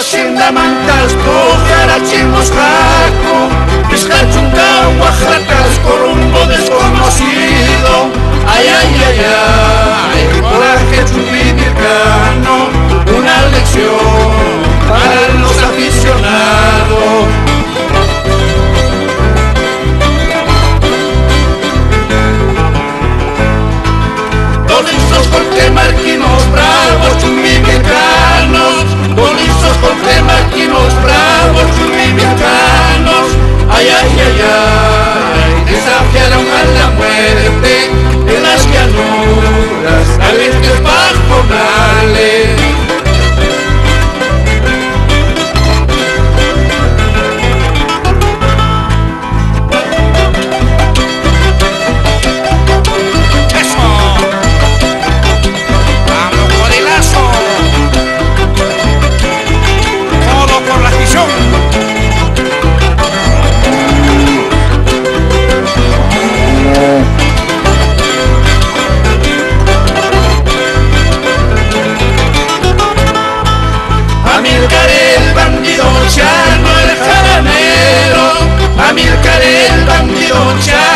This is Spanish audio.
hacienda Mantasco, Jarachimoscaco, Vizcachunca, Oaxaca, rumbo desconocido. Ay, ay, ay, ay, coraje chumbibircano, una lección para los aficionados. Bolizos con marquinos bravos, chumbibircanos, bolizos con marquinos bravos, chumbibircanos. Ay, ay, ay, ay, desafiaron a la muerte en las llanuras, agrestes pajonales. Amílcar el bandido Chano, el jaranero, Amílcar el bandido Chano.